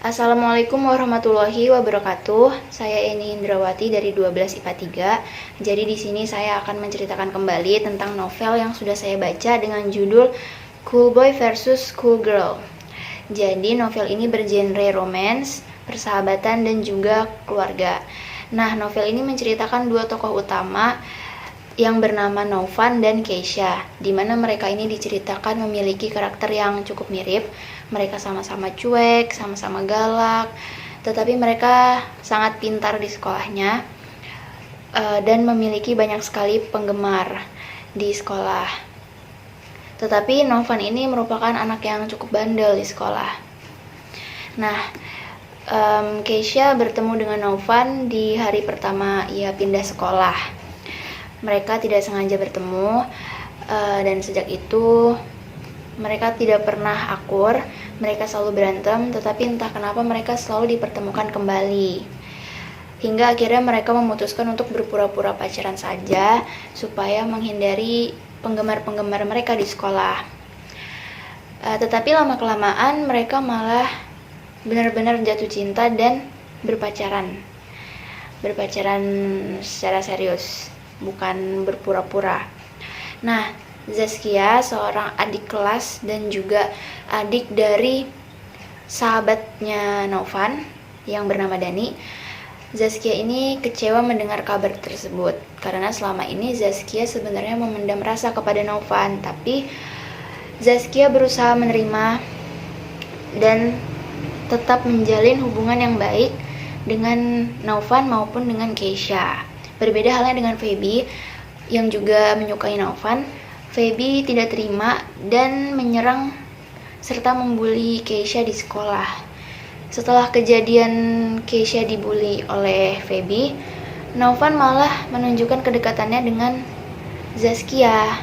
Assalamualaikum warahmatullahi wabarakatuh. Saya Eni Indrawati dari 12 IPA 3. Jadi di sini saya akan menceritakan kembali tentang novel yang sudah saya baca dengan judul Cool Boy versus Cool Girl. Jadi novel ini bergenre romance, persahabatan dan juga keluarga. Nah, novel ini menceritakan dua tokoh utama yang bernama Novan dan Keisha, di mana mereka ini diceritakan memiliki karakter yang cukup mirip. Mereka sama-sama cuek, sama-sama galak, tetapi mereka sangat pintar di sekolahnya dan memiliki banyak sekali penggemar di sekolah. Tetapi Novan ini merupakan anak yang cukup bandel di sekolah. Nah, Keisha bertemu dengan Novan di hari pertama ia pindah sekolah. Mereka tidak sengaja bertemu dan sejak itu mereka tidak pernah akur. Mereka selalu berantem, tetapi entah kenapa mereka selalu dipertemukan kembali. Hingga akhirnya mereka memutuskan untuk berpura-pura pacaran saja supaya menghindari penggemar-penggemar mereka di sekolah. Tetapi lama-kelamaan mereka malah benar-benar jatuh cinta dan berpacaran. Berpacaran secara serius, bukan berpura-pura. Nah, Zaskia seorang adik kelas dan juga adik dari sahabatnya Novan yang bernama Dani. Zaskia ini kecewa mendengar kabar tersebut karena selama ini Zaskia sebenarnya memendam rasa kepada Novan, tapi Zaskia berusaha menerima dan tetap menjalin hubungan yang baik dengan Novan maupun dengan Keisha. Berbeda halnya dengan Feby yang juga menyukai Novan. Feby tidak terima dan menyerang serta membuli Keisha di sekolah. Setelah kejadian Keisha dibuli oleh Feby, Novan malah menunjukkan kedekatannya dengan Zaskia.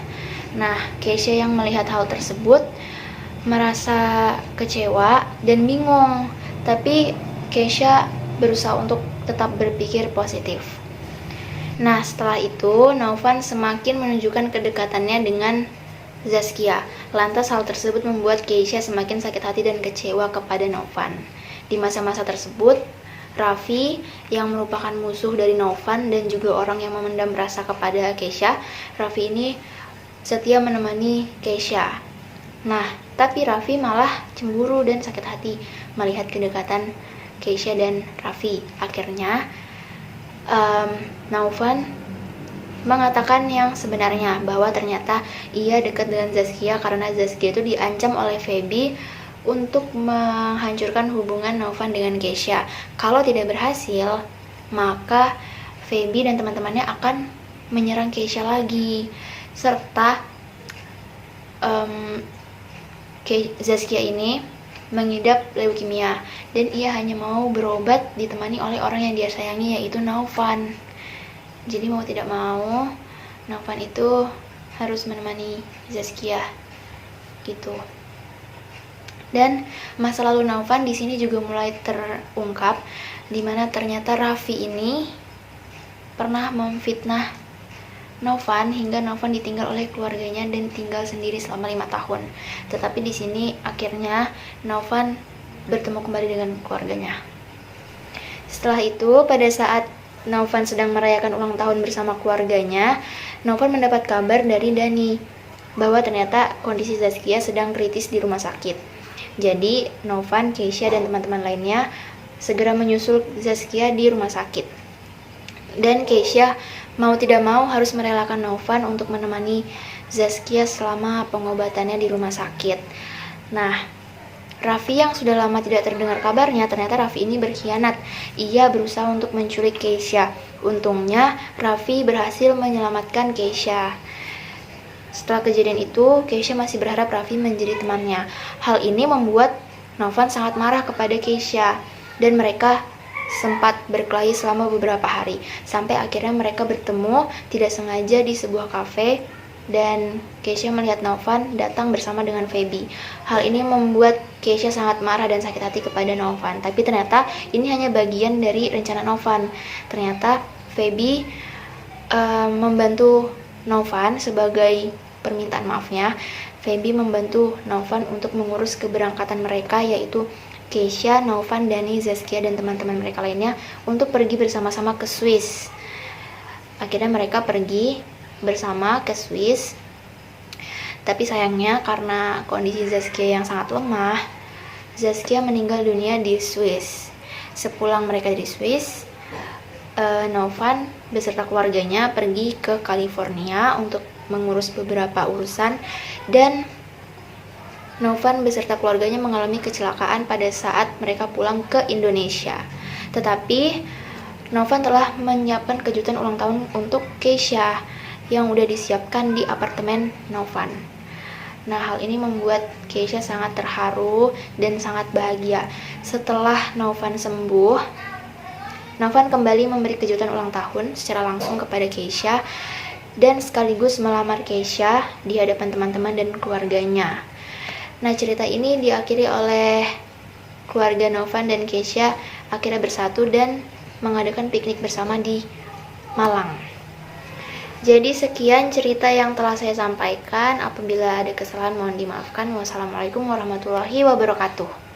Nah, Keisha yang melihat hal tersebut merasa kecewa dan bingung, tapi Keisha berusaha untuk tetap berpikir positif. Nah, setelah itu Novan semakin menunjukkan kedekatannya dengan Zaskia. Lantas hal tersebut membuat Keisha semakin sakit hati dan kecewa kepada Novan. Di masa-masa tersebut, Raffi yang merupakan musuh dari Novan dan juga orang yang memendam rasa kepada Keisha, Raffi ini setia menemani Keisha. Nah, tapi Raffi malah cemburu dan sakit hati melihat kedekatan Keisha dan Raffi. Akhirnya Novan mengatakan yang sebenarnya, bahwa ternyata ia dekat dengan Zaskia karena Zaskia itu diancam oleh Feby untuk menghancurkan hubungan Novan dengan Keisha. Kalau tidak berhasil, maka Feby dan teman-temannya akan menyerang Keisha lagi, serta Zaskia ini mengidap leukemia dan ia hanya mau berobat ditemani oleh orang yang dia sayangi, yaitu Novan. Jadi mau tidak mau Novan itu harus menemani Zaskia gitu. Dan masa lalu Novan di sini juga mulai terungkap, di mana ternyata Raffi ini pernah memfitnah Novan hingga Novan ditinggal oleh keluarganya dan tinggal sendiri selama 5 tahun. Tetapi di sini akhirnya Novan bertemu kembali dengan keluarganya. Setelah itu, pada saat Novan sedang merayakan ulang tahun bersama keluarganya, Novan mendapat kabar dari Dani bahwa ternyata kondisi Zaskia sedang kritis di rumah sakit. Jadi Novan, Keisha dan teman-teman lainnya segera menyusul Zaskia di rumah sakit. Dan Keisha mau tidak mau harus merelakan Novan untuk menemani Zaskia selama pengobatannya di rumah sakit. Nah, Raffi yang sudah lama tidak terdengar kabarnya, ternyata Raffi ini berkhianat. Ia berusaha untuk menculik Keisha. Untungnya Raffi berhasil menyelamatkan Keisha. Setelah kejadian itu, Keisha masih berharap Raffi menjadi temannya. Hal ini membuat Novan sangat marah kepada Keisha dan mereka sempat berkelahi selama beberapa hari, sampai akhirnya mereka bertemu tidak sengaja di sebuah kafe dan Keisha melihat Novan datang bersama dengan Feby. Hal ini membuat Keisha sangat marah dan sakit hati kepada Novan, tapi ternyata ini hanya bagian dari rencana Novan. Ternyata Feby membantu Novan sebagai permintaan maafnya. Feby membantu Novan untuk mengurus keberangkatan mereka, yaitu Keisha, Novan, Dani, Zaskia, dan teman-teman mereka lainnya untuk pergi bersama-sama ke Swiss. Akhirnya mereka pergi bersama ke Swiss. Tapi sayangnya karena kondisi Zaskia yang sangat lemah, Zaskia meninggal dunia di Swiss. Sepulang mereka dari Swiss, Novan beserta keluarganya pergi ke California untuk mengurus beberapa urusan, dan Novan beserta keluarganya mengalami kecelakaan pada saat mereka pulang ke Indonesia. Tetapi Novan telah menyiapkan kejutan ulang tahun untuk Keisha yang udah disiapkan di apartemen Novan. Nah, hal ini membuat Keisha sangat terharu dan sangat bahagia. Setelah Novan sembuh, Novan kembali memberi kejutan ulang tahun secara langsung kepada Keisha dan sekaligus melamar Keisha di hadapan teman-teman dan keluarganya. Nah, cerita ini diakhiri oleh keluarga Novan dan Keisha akhirnya bersatu dan mengadakan piknik bersama di Malang. Jadi sekian cerita yang telah saya sampaikan. Apabila ada kesalahan mohon dimaafkan. Wassalamualaikum warahmatullahi wabarakatuh.